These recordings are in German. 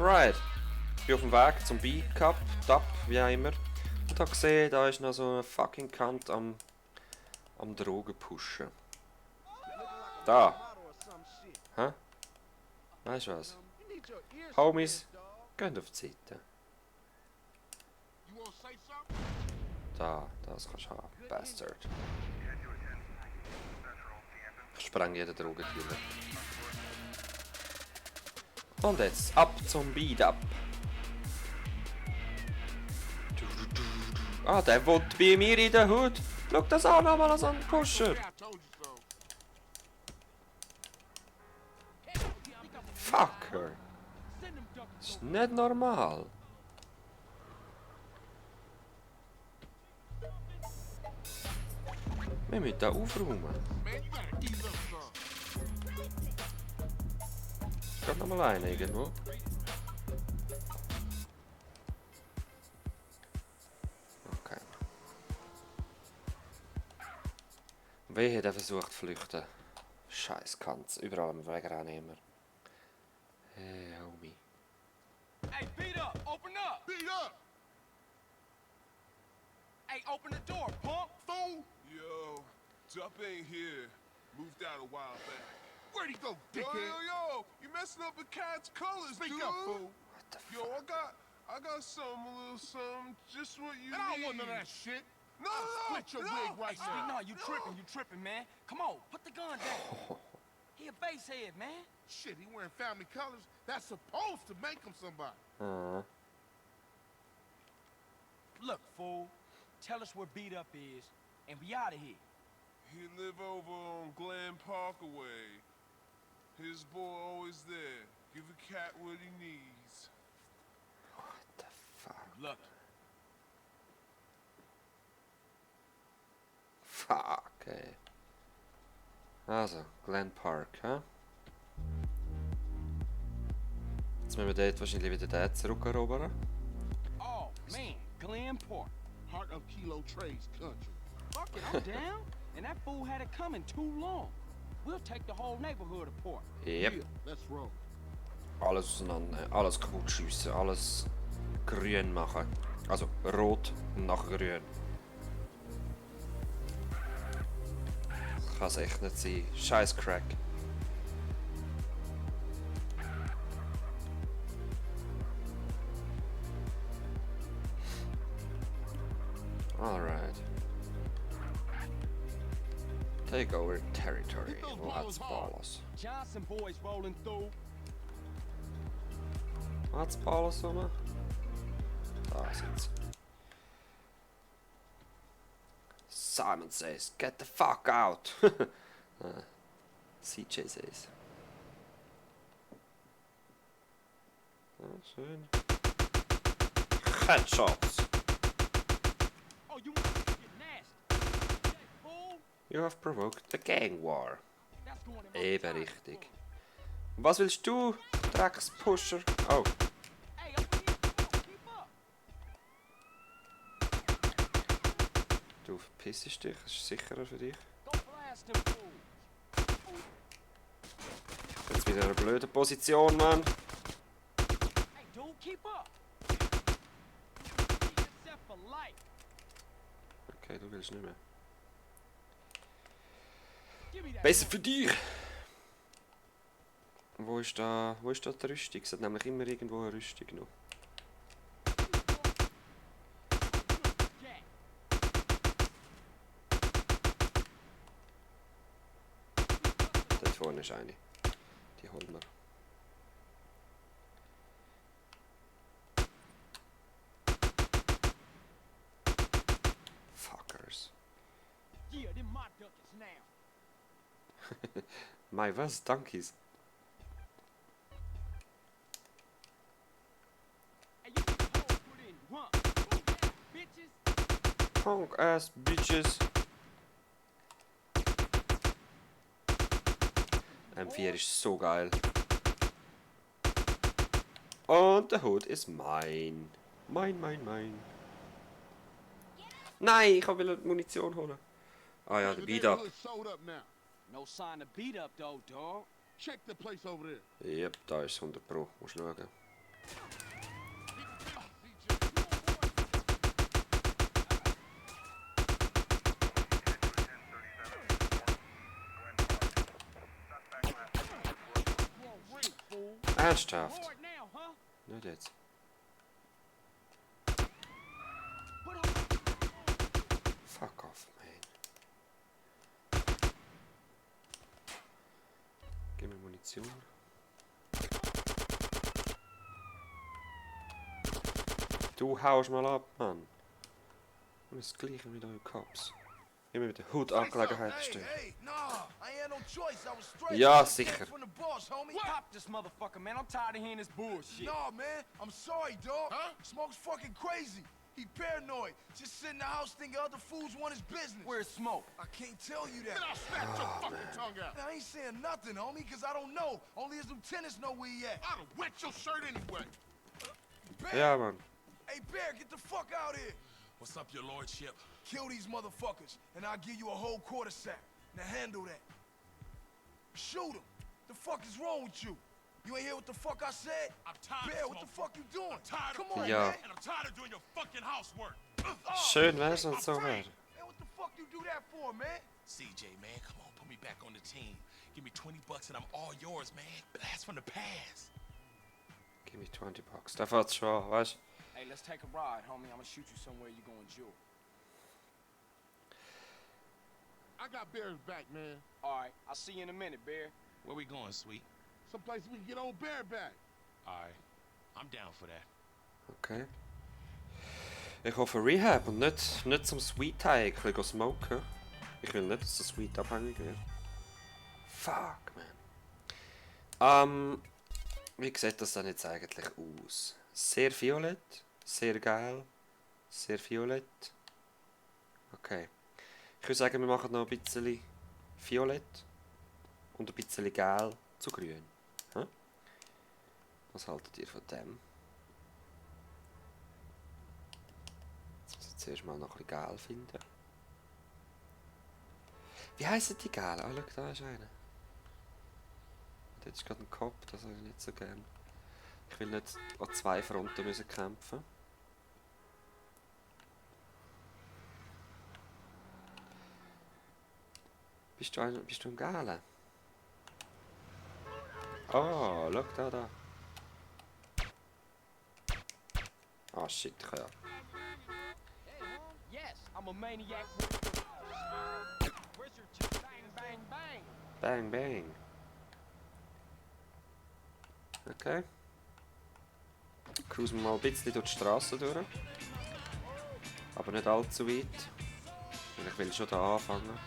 Alright. Ich bin auf dem Weg zum Beat Cup, Dub, wie auch immer. Und habe gesehen, da ist noch so ein fucking Kant am Drogen pushen. Da. Hä? Weißt du was? Homies, geht auf die Seite. Da, das kannst du haben, Bastard. Ich spreng jeden Drogendealer. Und jetzt ab zum Beat-Up. Ah, der wohnt bei mir in der Hut. Schau das an, nochmal als ein Pusher. Fucker. Das ist nicht normal. Wir müssen da aufräumen. Ist gerade noch mal einer irgendwo. Okay. Wehe, der versucht zu flüchten. Scheiß Kanz, überall am Weg rennen immer. Hey, Homie. Hey, beat up! Open up! Beat up! Hey, open the door, punk! Fool! Yo, Dup ain't here. Moved out a while back. Where'd he go, dickhead? Yo, you messing up the cat's colors, Speak dude. up, fool. What the Yo, fuck? I got something, a little something, just what you And I need. don't want none of that shit. No, Split your wig right Hey, now. no, you tripping, man. Come on, put the gun down. He a base head, man. Shit, he wearing family colors. That's supposed to make him somebody. Look, fool, tell us where beat up is, and we out of here. He live over on Glen Parkaway. His boy always there. Give a cat what he needs. What the fuck? Look, Fuck, ey. Also, Glen Park, hä? Jetzt müssen wir dort wahrscheinlich wieder den zurückerobern. oh man, Glen Park. Heart of Kilo Trades country. Fuck it, I'm down. And that fool had it coming too long. We'll take the whole neighborhood apart. Yep. Yeah, let's roll. Alles auseinander, alles kaputt schiessen, alles grün machen. Also rot und nachher grün. Das kann es echt nicht sein. Scheiß Crack. Alright. Take over territory. Let's balls. Johnson boys rolling through. Let's balls rum. Da sind sie. Simon says, get the fuck out. CJ says. Ja, schön. Headshots. Oh, you want to get nasty. That fool? You have provoked a gang war. That's going in my Eben time. richtig. Was willst du, Dreckspusher? Oh, Hey, up here, come on, keep up. du verpissest dich. Das ist sicherer für dich. Go blast them fools. Jetzt wieder in einer blöden Position, Mann. Hey, dude, keep up. Keep yourself for life. Okay, du willst nicht mehr. Give me that. Besser für dich! Wo ist da die Rüstung? Es hat nämlich immer irgendwo eine Rüstung noch. Jack. Dort vorne ist eine. Die holen wir. Fuckers. Yeah, them my duckets now. Mei, was? Donkeys. Hey, you need to hold put in run. Move that, bitches. Punk ass bitches. M4 ist so geil. Und der Hut ist mein. Mein. Nein, ich wollte Munition holen. Ah ja, der The Beat-Up. neighborhood sold up now. No sign of beat up though, dog. Check the place over there. Yep, da ist 100 Pro. Musst schauen. Ernsthaft? Hard now, huh? Nicht jetzt. Put on. Fuck off, man. Gib mir Munition. Du haust mal ab, Mann. Und das gleiche mit euren Cops. Immer mit der Hut-Angelegenheit stehen. Hey, nah, I ain't had no choice. I was straight. Ja, Came sicher. from the boss, homie. Pop this motherfucker, man. I'm tired of hearing this bullshit. Nah, man, I'm sorry, dog. Huh? Smoke's fucking crazy. He paranoid. Just sit in the house thinking other fools want his business. Where's Smoke? I can't tell you that. Then I'll snatch your fucking tongue out. I ain't saying nothing, homie, because I don't know. Only his lieutenants know where he at. I'd have wet your shirt anyway. Bear, Ja, Mann. hey, Bear, get the fuck out here. What's up, your lordship? Kill these motherfuckers, and I'll give you a whole quarter sack. Now handle that. Shoot him. The fuck is wrong with you? You ain't hear what the fuck I said? I'm tired Bear, of what the smoking. fuck you doing? I'm tired Come of on, Ja. man. and I'm tired of doing your fucking housework. Schön wär's, wenn es so wäre. Man, what the fuck you do that for, man? CJ, man, come on, put me back on the team. Give me 20 bucks and I'm all yours, man. Blast from the past. Gib mir 20 Bucks. Da fährt's schon an, weißt du? Hey, let's take a ride, homie. I'm gonna shoot you somewhere you gonna enjoy. I got Bear's back, man. All right, I'll see you in a minute, Bear. Where we going, sweet? Someplace we can get old Bear back. All right, I'm down for that. Okay. Ich hoffe Rehab und nicht zum Sweet High ein bisschen smoken. Ich will nicht, dass der Sweet abhängig wird. Fuck, man. Wie sieht das denn jetzt eigentlich aus? Sehr violett, sehr geil, sehr violett. Okay. Ich würde sagen, wir machen noch ein bisschen violett und ein bisschen gel zu grün. Hä? Was haltet ihr von dem? Jetzt muss ich zuerst mal noch ein bisschen gel finden. Wie heissen die gel? Ah, schau, da ist einer. Und jetzt ist gerade ein Kopf, das habe ich nicht so gern. Ich will nicht an zwei Fronten müssen kämpfen. Bist du ein Galen? Oh, schau da. Ah, shit, ich kann ja. Yes, I'm a maniac. Where's your bang, bang, bang? Bang, bang. Okay. Cruisen wir mal ein bisschen durch die Straße durch. Aber nicht allzu weit. Und ich will schon da anfangen.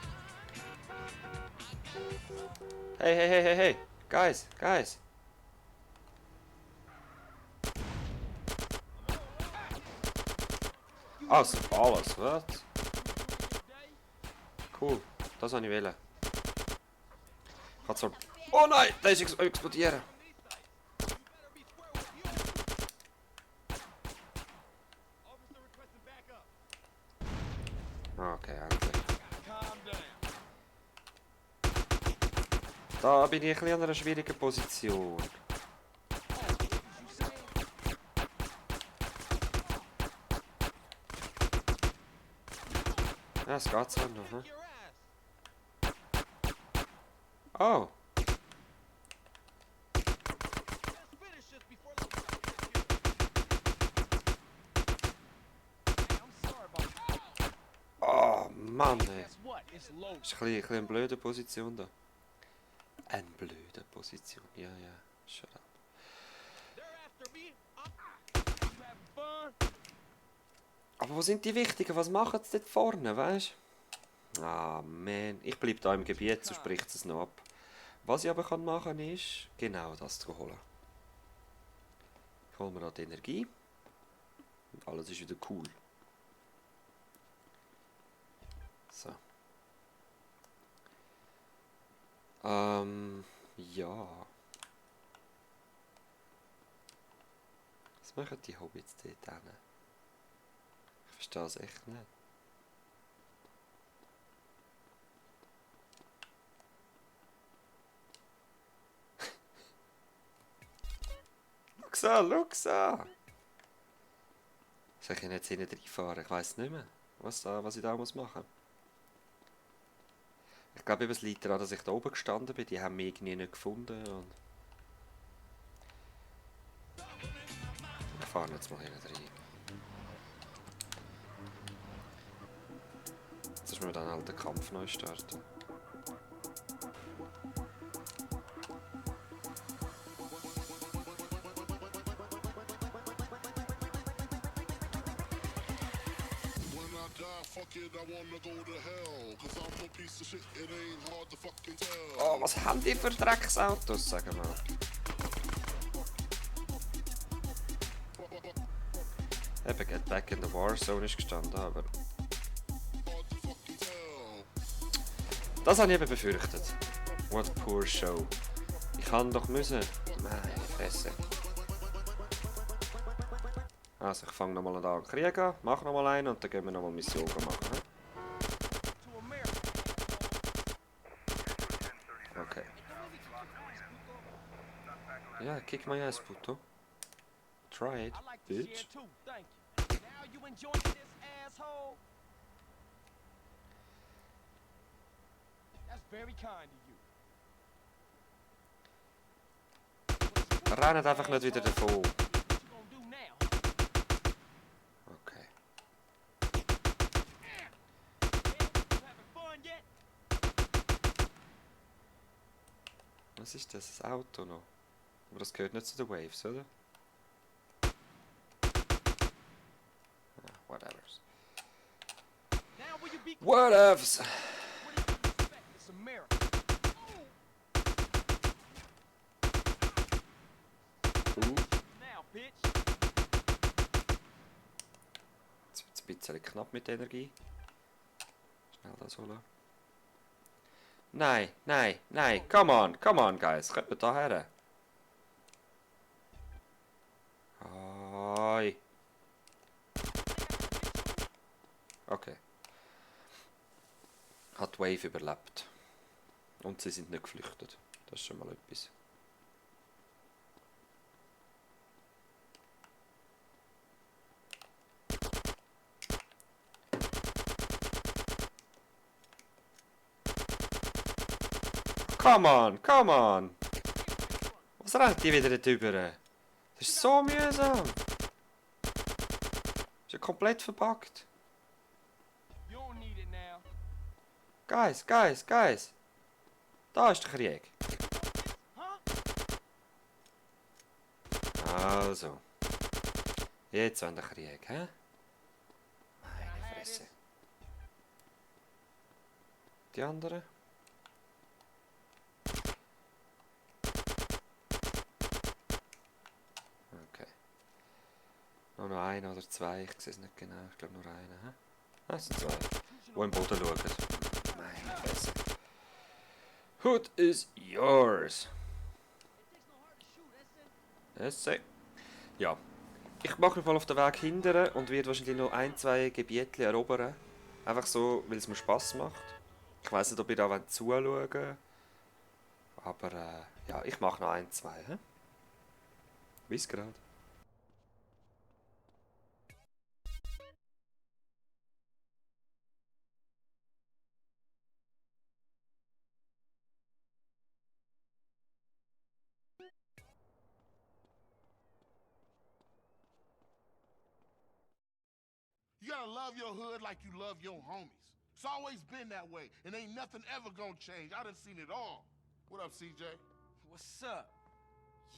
Hey. Guys. Alles, was? Cool, das wollte ich wählen. Ich kann zwar... Oh nein, da ist explodieren. Okay, endlich. Da bin ich ein bisschen an einer schwierigen Position. Ja, es geht zwar noch, ne? Oh! Oh, Mann, ey. Guess what? It's low. Ist ein bisschen eine blöde Position da. Eine blöde Position, ja. Shut up. They're after me. You having fun? Aber wo sind die Wichtigen? Was machen sie dort vorne, weißt du? Ah, man. Ich bleibe da im Gebiet, so spricht es noch ab. Was ich aber machen kann, ist, genau das zu holen. Ich hole mir da die Energie. Und alles ist wieder cool. So. Ja. Was machen die Hobbits dort hinten? Ich verstehe es echt nicht. Schau's an! Soll ich jetzt hinten reinfahren? Ich weiss nicht mehr, was ich da machen muss. Ich glaube, es liegt daran, dass ich da oben gestanden bin. Die haben mich irgendwie nicht gefunden. Und fahre jetzt mal hinten rein. Jetzt müssen wir dann halt den Kampf neu starten. Oh, was haben die für Drecksautos, sagen wir mal. Eben, Get Back in the Warzone ist gestanden, aber... Das habe ich eben befürchtet. What a poor show. Ich kann doch müssen. Meine Fresse. Also, ich fange nochmal an Krieg an, mache nochmal einen und dann gehen wir nochmal Mission machen. He? To America. Okay. Ja, kick my ass, puto. Try it, I like to share bitch. too, thank you. Now you enjoying this, asshole? That's very kind of you. Rennt einfach nicht wieder davon. What you gonna do now? Okay. Yeah, you having fun yet? Was ist das? Ein Auto noch? Aber das gehört nicht zu den Waves, oder? Ah, whatevers. Now will you be Whatevs! What do you expect? It's America. Now, bitch. Jetzt wird es ein bisschen knapp mit der Energie. Schnell das holen. Nein, nein, nein. Come on, guys. Kommt man da her? Hi. Okay. Hat die Wave überlebt. Und sie sind nicht geflüchtet. Das ist schon mal etwas. Come on! Was rennt die wieder drüber? Das ist so mühsam! Ist ja komplett verpackt. You don't need it now. Guys! Da ist der Krieg. Huh? Also. Jetzt an der Krieg, hä? Meine Fresse. Die anderen? Okay. Nur noch einer oder zwei, ich sehe es nicht genau. Ich glaube nur einer, hä? Ah, es sind zwei. Die im Boden schauen. Meine Fresse. Hood is yours. Ja. Ich mache mich mal auf den Weg hindern und werde wahrscheinlich noch ein, zwei Gebiete erobern. Einfach so, weil es mir Spass macht. Ich weiss nicht, ob ihr da zuschauen wollt. Aber ja, ich mache noch ein, zwei. He? Bis gerade. You gotta love your hood like you love your homies. It's always been that way, and ain't nothing ever gonna change. I done seen it all. What up, CJ? What's up?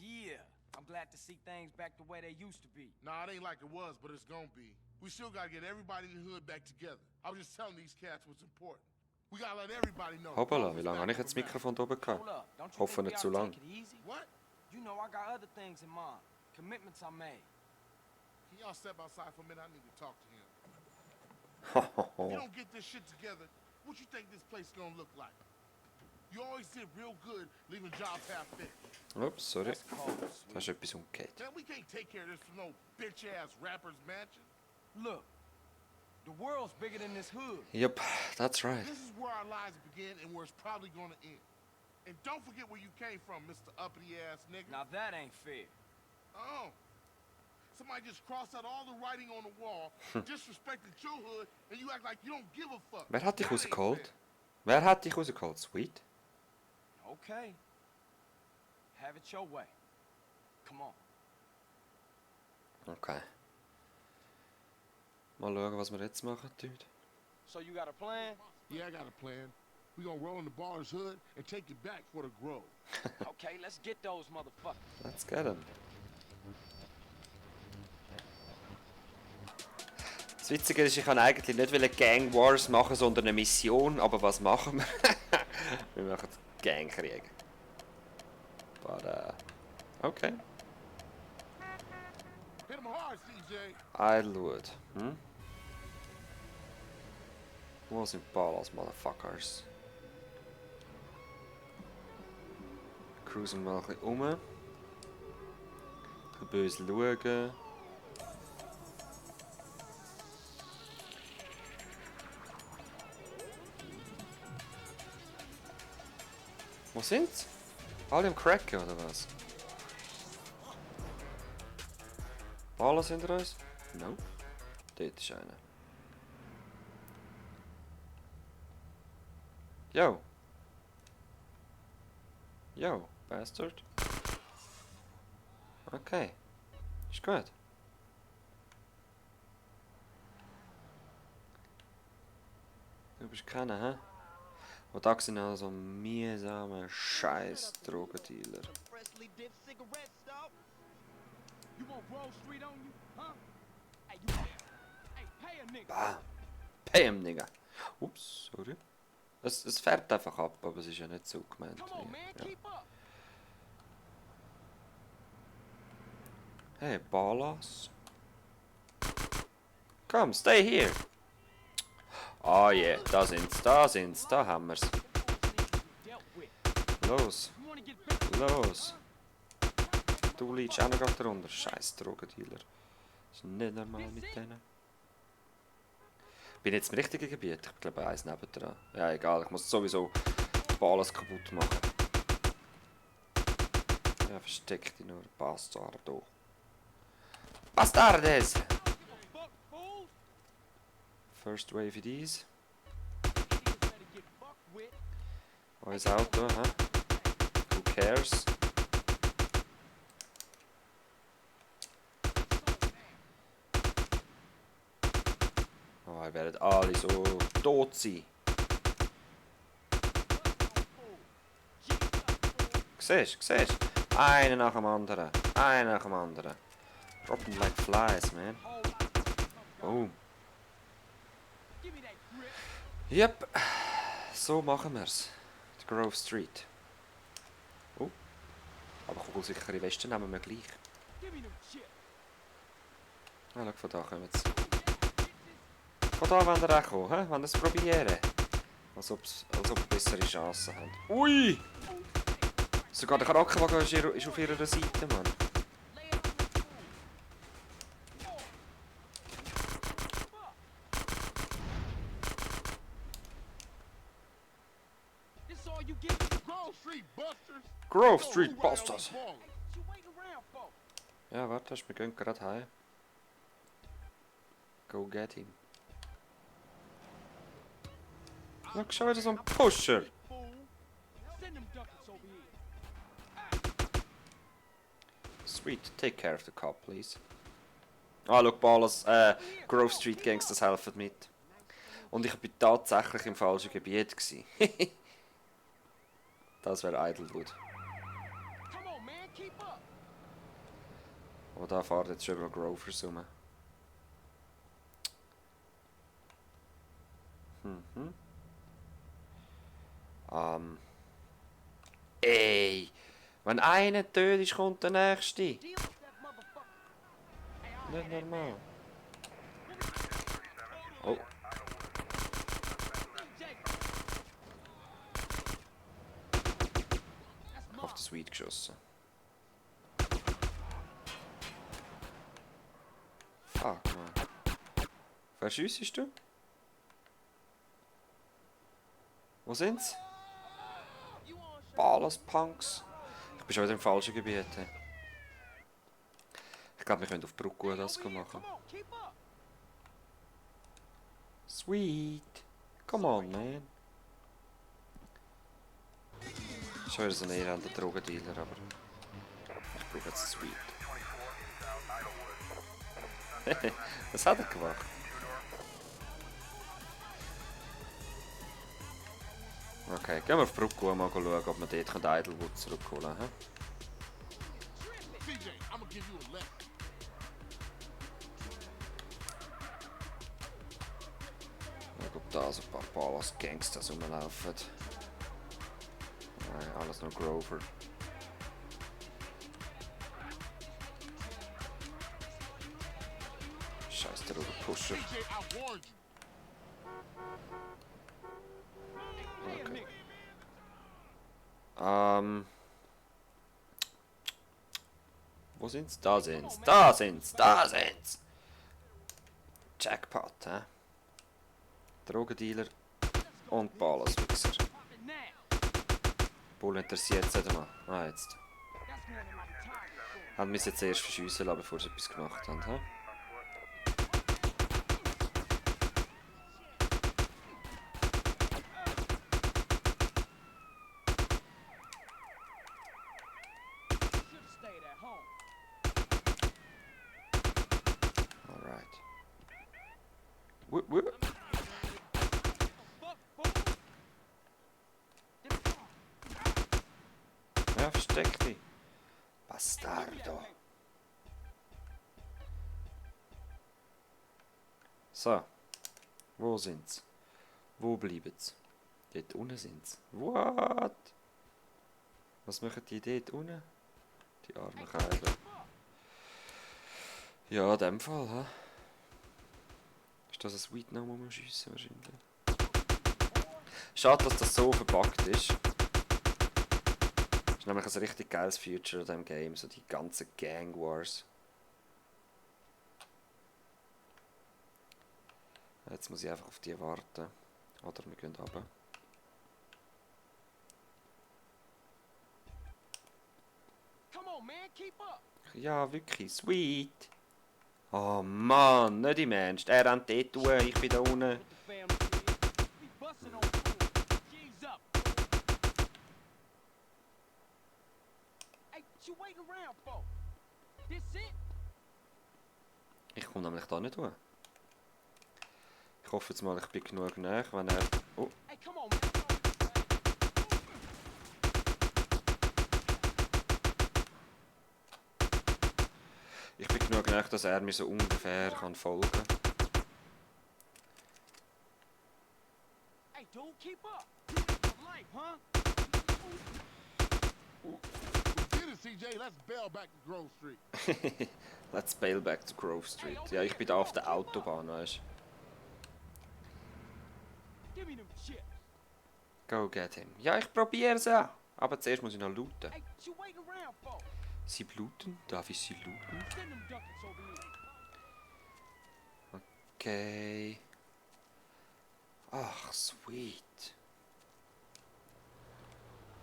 Yeah, I'm glad to see things back the way they used to be. Nah, it ain't like it was, but it's gonna be. We still gotta get everybody in the hood back together. I was just telling these cats what's important. We gotta let everybody know. Hoppala, wie lange habe ich jetzt das Mikrofon da oben Hold gehabt? up, don't you Hoffe think we nicht ought zu to lang. take it easy? What? You know I got other things in mind. Commitments I made. Can y'all step outside for a minute? I need to talk to him. If you don't get this shit together, what you think this place gonna look like? You always did real good leaving jobs half-finished. Ups, sorry. That's cold, Da sweet. ist etwas umgekehrt. Man, we can't take care of this from no bitch-ass rapper's mansion. Look, the world's bigger than this hood. Yep, that's right. This is where our lives begin and where it's probably gonna end. And don't forget where you came from, Mr. Uppity-ass nigga. Now that ain't fair. Oh. Somebody just crossed out all the writing on the wall, disrespected your hood, and you act like you don't give a fuck. Wer hat dich That ain't rausgeholt? fair. Wer hat dich rausgeholt? Sweet? Okay. Have it your way. Come on. Okay. Mal schauen, was wir jetzt machen, Dude. So you got a plan? Yeah, I got a plan. We gonna roll in the baller's hood and take it back for the grove. Okay, let's get those motherfuckers. Let's get him. Das Witzige ist, ich kann eigentlich nicht Gang Wars machen, sondern eine Mission. Aber was machen wir? Wir machen Gangkrieg. But, okay. Hit him hard, CJ. Idlewood. Hm? Wo sind Ballas, Motherfuckers? Cruisen wir mal ein bisschen um. Ein bisschen böse schauen. Wo sind's? Alle am Cracken oder was? Ballas hinter uns? No. Dort ist einer. Yo. Yo, bastard. Okay. Ist gut. Du bist keiner, hä? Und da sind also mühsame Scheiß-Drogendealer. Freshly dipped cigarettes, dog. You want Grove Street on you, huh? Hey, you hey, pay a nigga. Bam. Bam, Digga. Ups, sorry. Es färbt einfach ab, aber es ist ja nicht so gemeint. Come on, man, Ja. keep up. Hey, Ballas. Komm, stay here. Ah yeah, da sind's, da haben wir's. Dealt with. Los, You wanna get back? los. Du liegst auch noch gerade drunter. Scheiß Drogendealer. Das ist nicht normal mit denen. Bin ich jetzt im richtigen Gebiet? Ich glaube, eins nebendran. Ja, egal, ich muss sowieso alles kaputt machen. Ja, versteck dich nur, Bastardo. Bastardes! Fuck, fools. First wave it is. Niggas better get fucked with. Neues Auto, hä? Who cares? Oh, ihr werdet alle so tot sein. Siehst du? Einer nach dem anderen. Einer nach dem anderen. Dropping like flies, man. Boom. Give me that grip. Yep. So machen wir's. Die Grove Street. Oh. Aber kugelsichere Weste nehmen wir gleich. Give me them chips. Ah, schau, von da kommen sie. Von da wollen wir auch kommen, hä? Wollen wir es probieren? Als ob wir bessere Chancen haben. Ui! Sogar der Krankenwagen ist auf ihrer Seite, Mann. This all you get? Grove Street Busters. Grove Yo, Street who right on Busters. the ball? What you waiting around for? Ja, warte, wir gehen gerade heim. Go get him. Schau, schau wieder so ein Pusher. Fool. Send them duckets over here. Sweet, take care of the cop, please. Ah, schau, Ballas, Grove Street Gangsters helfen mit. Und ich bin tatsächlich im falschen Gebiet gsi. Das wäre Idlewood. Come on, man, keep up. Aber da fahren jetzt schon über Grovers rum. Ey! Wenn einer tot ist, kommt der nächste. Deal with that motherfucker. Hey, I'll Nicht have that normal. Oh, DJ. That's auf den Sweet geschossen. Fuck, man. Verschiessest du? Wo sind's? Ballas Punks. Ich bin schon wieder im falschen Gebiet. Ich glaube, wir können auf die Brücke das machen. Come on, keep up. Sweet. Come on, man. Schon wieder so ein elender Drogendealer, aber ich brauche jetzt Sweet. Was hat er gemacht? Okay, gehen wir auf die Brücke und mal schauen, ob wir dort Idlewood zurückholen können. CJ, I'm gonna give you a lesson. Ich glaube, da so ein paar Ballas Gangsters rumlaufen. Nein, alles nur Grover. Scheiß der Pusher. CJ, I warned you. Okay. Wo sind's? Da sind's. Da sind's. Da sind's. Jackpot, hä? Drogendealer und Ballaswichser. Bull interessiert es nicht mal. Ah, jetzt. Haben wir es jetzt erst verschiessen lassen, bevor sie etwas gemacht haben, hä? Alright. Ja, versteck dich. Bastardo. So. Wo sind's? Wo bleiben's? Dort unten sind's. What? Was machen die dort unten? Die armen Kerle. Ja, in dem Fall, hä? Ist das ein Sweet Now, wo man schiessen wahrscheinlich? Schade, dass das so verpackt ist. Das ist nämlich ein richtig geiles Feature in diesem Game, so die ganzen Gang Wars. Jetzt muss ich einfach auf die warten. Oder wir gehen runter. Ja, wirklich, sweet. Oh Mann, nicht im Ernst. Er rennt dort durch, ich bin da unten. Ich komme nämlich da nicht durch. Ich hoffe jetzt mal, ich bin genug näher, wenn er... Oh. Ich bin genug näher, dass er mir so ungefähr kann folgen kann. CJ, let's bail back to Grove Street. Let's bail back to Grove Street. Ja, ich bin da auf der Autobahn, weißt du. Go get him. Ja, ich probier's auch. Aber zuerst muss ich noch looten. Sie bluten? Darf ich sie looten? Okay. Ach, sweet.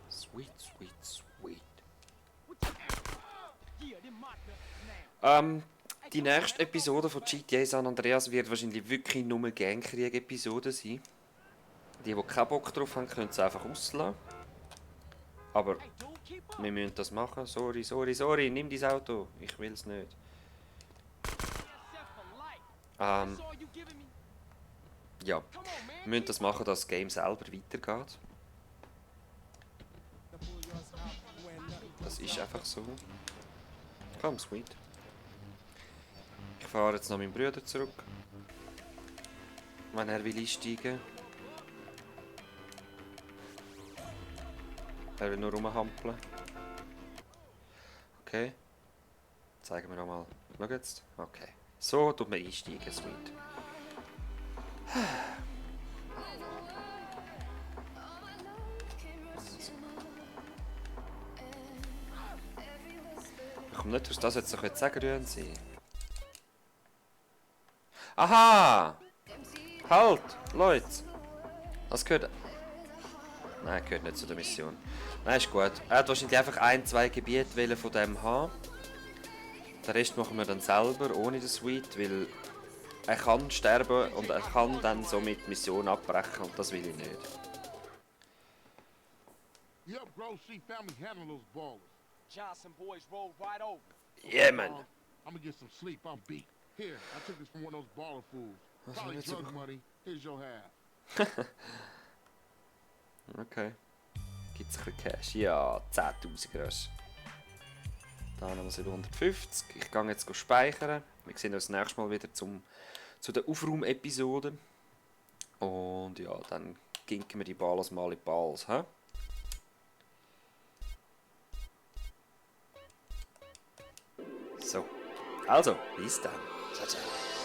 Sweet, sweet, sweet. Die nächste Episode von GTA San Andreas wird wahrscheinlich wirklich nur Gangkrieg-Episode sein. Die keinen Bock drauf haben, können es einfach auslassen. Aber wir müssen das machen. Sorry, sorry, sorry, nimm dein Auto. Ich will es nicht. Ja, wir müssen das machen, dass das Game selber weitergeht. Das ist einfach so. Komm, sweet. Ich fahre jetzt noch meinen Bruder zurück. Wenn er will einsteigen. Er will nur rumhampeln. Okay. Zeigen wir nochmal. Schau jetzt. Okay. So tut man einsteigen, sweet. Ich komme nicht aus das jetzt noch sagen, grün sein. Aha! Halt! Leute! Das gehört... Nein, gehört nicht zu der Mission. Nein, ist gut. Er hat wahrscheinlich einfach 1-2 Gebiete von dem haben. Den Rest machen wir dann selber, ohne den Sweet, weil er kann sterben und er kann dann somit die Mission abbrechen und das will ich nicht. Yep, Grove Street family handle those ballers. Johnson boys rolled right over. Yeah, man! I'm gonna get some sleep, I'm beat. Here, I took this from one of those baller fools. Was Probably haben wir jetzt drug über- money. Here's your half. Okay. Gibt es ein bisschen Cash? Ja, 10'000 Grosch. Da haben wir 750. Ich gehe jetzt speichern. Wir sehen uns das nächste Mal wieder zu der Aufraum-Episode. Und ja, dann ginken wir die Balls mal in die Balls. Hä? So, also, bis dann. Ciao, ciao.